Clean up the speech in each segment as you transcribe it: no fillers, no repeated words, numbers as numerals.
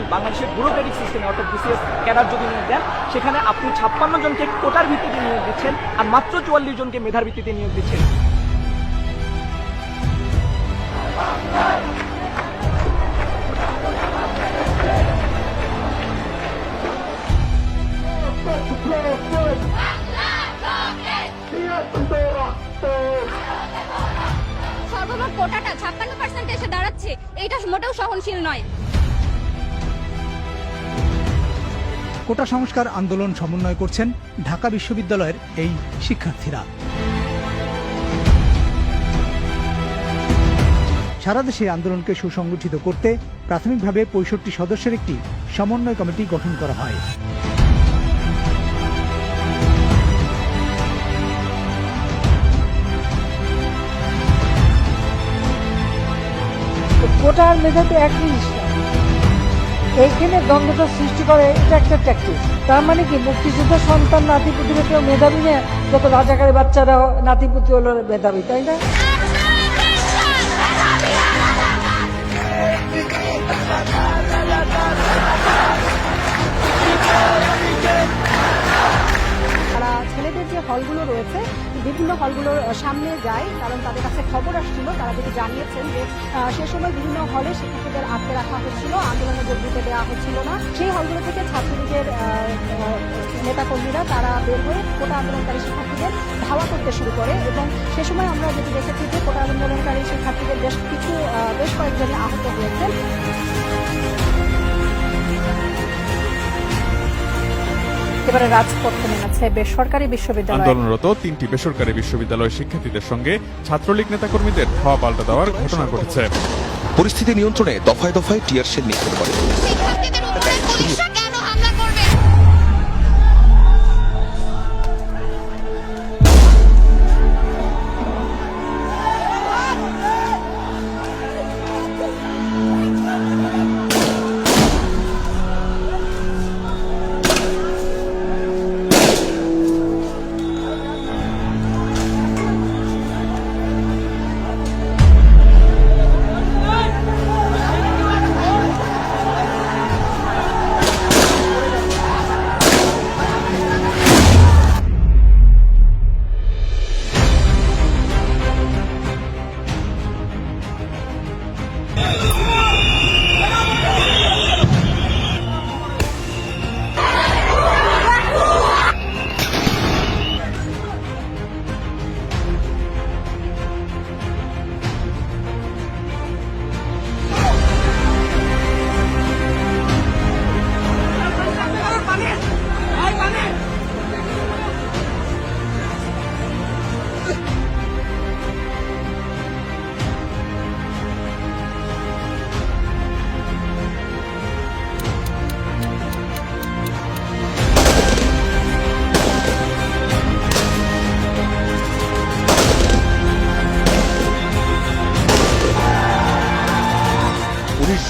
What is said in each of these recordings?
দেন বাংলাদেশের ব্যুরোক্রেটিক সিস্টেমে, অর্থাৎ বিসিএস ক্যাডার যদি নিয়োগ দেন, সেখানে আপনি 56 জনকে কোটার ভিত্তিতে নিয়োগ দিচ্ছেন আর মাত্র 44 জনকে মেধার ভিত্তিতে নিয়োগ দিচ্ছেন। সর্বমোট কোটাটা 56% এসে দাঁড়াচ্ছে, এইটা মোটেও সহনশীল নয়। কোটা সংস্কার আন্দোলন সমন্বয় করছেন ঢাকা বিশ্ববিদ্যালয়ের এই শিক্ষার্থীরা। সারা দেশে আন্দোলনকে সুসংগঠিত করতে প্রাথমিকভাবে 65 সদস্যের একটি সমন্বয় কমিটি গঠন করা হয়। কোটার মেধা তো একই জিনিস না, এইখানে দ্বন্দ্বটা সৃষ্টি করে, এটা একটা ট্যাকটিক। তার মানে কি মুক্তিযুদ্ধ সন্তান নাতিপুতিরা কেউ মেধাবী না, যত রাজাকারের বাচ্চারা নাতিপুতি হলো মেধাবী, তাই না? তারা ছেলেদের যে হলগুলো রয়েছে বিভিন্ন হলগুলোর সামনে যায়, কারণ তাদের কাছে খবর আসছিল, তারা যেটা জানিয়েছেন যে সে সময় বিভিন্ন হলে শিক্ষার্থীদের আটকে রাখা হচ্ছিল, আন্দোলনে যোগ দিতে দেওয়া হচ্ছিল না। সেই হলগুলো থেকে ছাত্রলীগের নেতাকর্মীরা তারা বের হয়ে কোটা আন্দোলনকারী শিক্ষার্থীদের ধাওয়া করতে শুরু করে এবং সে সময় আমরা যেটি দেখেছি যে কোটা আন্দোলনকারী শিক্ষার্থীদের বেশ কয়েকজনই আহত হয়েছেন। এবারে রাজপথে নেমেছে বেসরকারি বিশ্ববিদ্যালয়। আন্দোলনরত 3টি বেসরকারি বিশ্ববিদ্যালয়ের শিক্ষার্থীদের সঙ্গে ছাত্রলীগ নেতাকর্মীদের ধাওয়া পাল্টা দেওয়ার ঘটনা ঘটেছে। পরিস্থিতি নিয়ন্ত্রণে দফায় দফায় টিয়ার শেল নিক্ষেপ করে। শিক্ষার্থীদের উপরে পুলিশরা কেন হামলা করবে?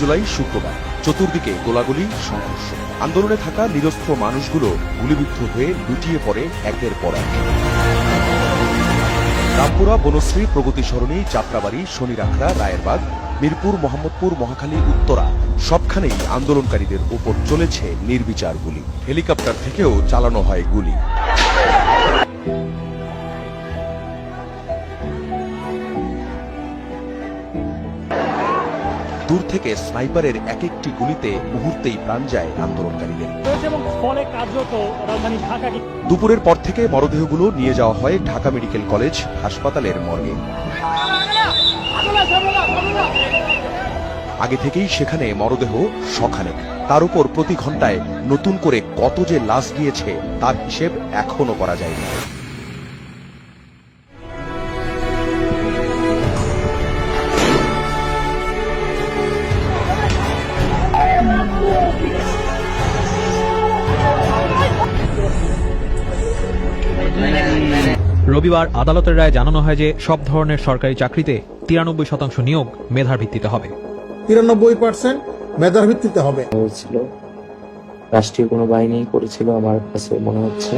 জুলাই শুক্রবার চতুর্দিকে গোলাগুলি, সংঘর্ষ। আন্দোলনে থাকা নিরস্ত্র মানুষগুলো গুলিবিদ্ধ হয়ে লুটিয়ে পড়ে একের পর এক। রামপুরা, বনশ্রী, প্রগতি সরণি, যাত্রাবাড়ি, শনিরাখড়া, রায়েরবাগ, মিরপুর, মোহাম্মদপুর, মহাখালী, উত্তরা সবখানেই আন্দোলনকারীদের উপর চলেছে নির্বিচার গুলি। হেলিকপ্টার থেকেও চালানো হয় গুলি। দূর থেকে স্নাইপারের এক একটি গুলিতে মুহূর্তেই প্রাণ যায় আন্দোলনকারীদের। দুপুরের পর থেকে মরদেহগুলো নিয়ে যাওয়া হয় ঢাকা মেডিকেল কলেজ হাসপাতালের মর্গে। আগে থেকেই সেখানে মরদেহ শখানেক। তার উপর প্রতি ঘন্টায় নতুন করে কত যে লাশ গিয়েছে তার হিসেব এখনো করা যায়নি। রবিবার আদালতের রায়ে জানানো হয় যে সব ধরনের সরকারি চাকরিতে 93% নিয়োগ মেধার ভিত্তিতে হবে। 93% মেধার ভিত্তিতে হবে। ছিল রাষ্ট্রীয় কোনো বাহিনী করেছিল আমার কাছে মনে হচ্ছে।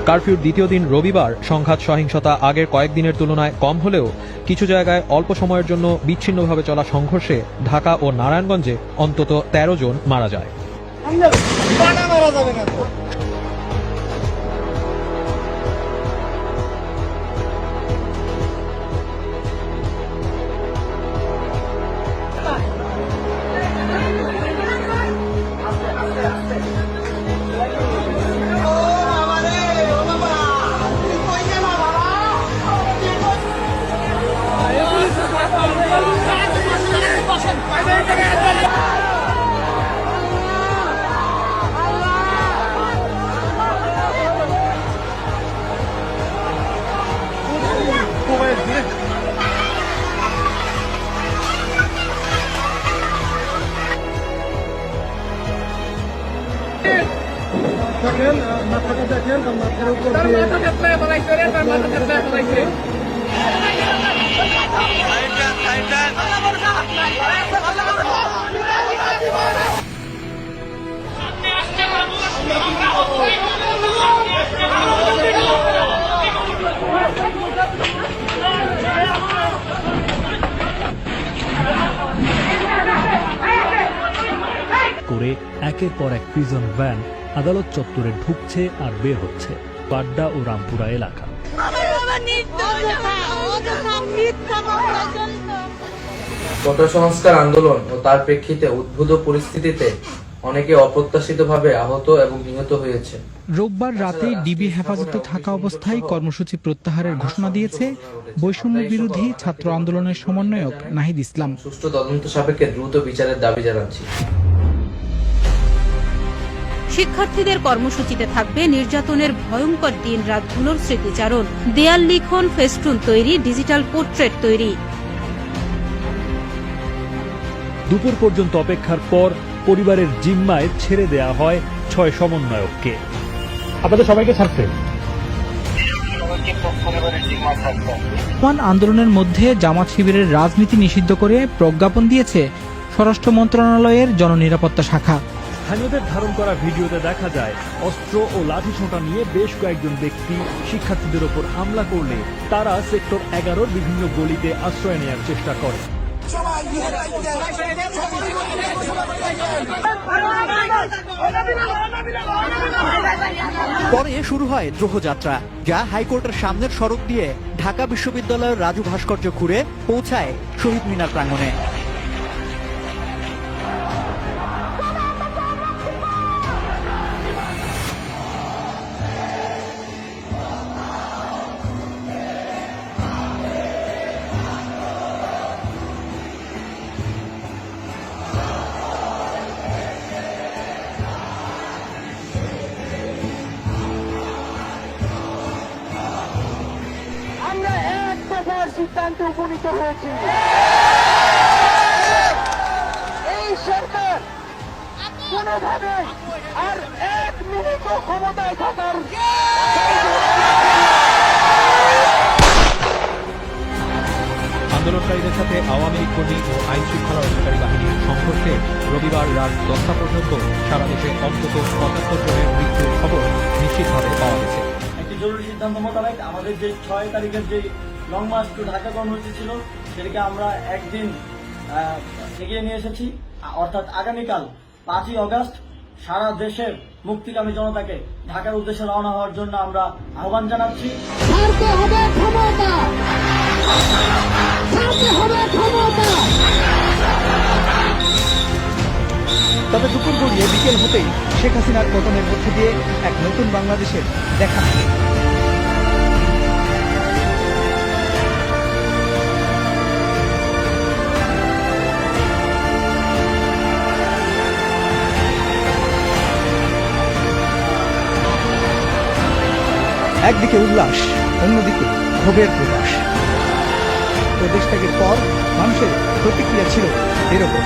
কারফিউর দ্বিতীয় দিন রবিবার সংঘাত সহিংসতা আগের কয়েকদিনের তুলনায় কম হলেও কিছু জায়গায় অল্প সময়ের জন্য বিচ্ছিন্নভাবে চলা সংঘর্ষে ঢাকা ও নারায়ণগঞ্জে অন্তত ১৩ জন মারা যায়। করে একের পর এক প্রিজন ভ্যান আদালত চত্বরে ঢুকছে আর বের হচ্ছে বাড্ডা ও রামপুরা এলাকা। কোটা সংস্কার আন্দোলন ও তার প্রেক্ষিতে উদ্ভূত পরিস্থিতিতে অনেকে অপ্রত্যাশিতভাবে আহত এবং নিহত হয়েছে। রোববার রাতে ডিবি হেফাজতে থাকা অবস্থায় কর্মসূচি প্রত্যাহারের ঘোষণা দিয়েছে বৈষম্য বিরোধী ছাত্র আন্দোলনের সমন্বয়ক নাহিদ ইসলাম। সুষ্ঠু তদন্ত সাপেক্ষে দ্রুত বিচারের দাবি জানাচ্ছি। শিক্ষার্থীদের কর্মসূচিতে থাকবে নির্যাতনের ভয়ঙ্কর দিন রাতগুলোর স্মৃতিচারণ, দেয়াল লিখন, ফেস্টুন তৈরি, ডিজিটাল পোর্ট্রেট তৈরি। দুপুর পর্যন্ত অপেক্ষার পর পরিবারের জিম্মায় ছেড়ে দেয়া হয় ৬ সমন্বয়ককে। আপনাদের সবাইকে ছাড়তে আন্দোলনের মধ্যে জামাত শিবিরের রাজনীতি নিষিদ্ধ করে প্রজ্ঞাপন দিয়েছে স্বরাষ্ট্র মন্ত্রণালয়ের জননিরাপত্তা শাখা। স্থানীয়দের ধারণ করা ভিডিওতে দেখা যায় অস্ত্র ও লাঠিসোঁটা নিয়ে বেশ কয়েকজন ব্যক্তি শিক্ষার্থীদের ওপর হামলা করলে তারা সেক্টর ১১-র বিভিন্ন গলিতে আশ্রয় নেওয়ার চেষ্টা করে। পরে শুরু হয় দ্রোহযাত্রা, যা হাইকোর্টের সামনের সড়ক দিয়ে ঢাকা বিশ্ববিদ্যালয়ের রাজু ভাস্কর্য ঘুরে পৌঁছায় শহীদ মিনার প্রাঙ্গণে। আমরা এক দফার সিদ্ধান্তে উপনীত হয়েছি, এই সরকার কোনোভাবে আর 1 মিনিট ক্ষমতায় থাকার আন্দোলনকারীদের সাথে আওয়ামী লীগ কর্মী ও আইন শৃঙ্খলা রক্ষাকারী বাহিনীর সংঘর্ষে রবিবার রাত 10টা পর্যন্ত সারা দেশে অন্তত ৭৫ জনের মৃত্যুর খবর নিশ্চিতভাবে পাওয়া গেছে। একটি জরুরি সিদ্ধান্ত মোতাবেক আমাদের যে 6 তারিখের যে লং মার্চ টু ঢাকা কর্মসূচি ছিল সেটাকে আমরা একদিন এগিয়ে নিয়ে এসেছি, অর্থাৎ আগামীকাল 5ই আগস্ট সারা দেশের মুক্তিকামী জনতাকে ঢাকার উদ্দেশ্যে রওনা হওয়ার জন্য আমরা আহ্বান জানাচ্ছি। তবে দুপুর গড়িয়ে বিকেল হতেই শেখ হাসিনার পতনের মধ্য দিয়ে এক নতুন বাংলাদেশের দেখা মিলে। একদিকে উল্লাস, অন্যদিকে ক্ষোভের প্রকাশ। প্রদেশ ত্যাগের পর মানুষের প্রতিক্রিয়া ছিল এরকম।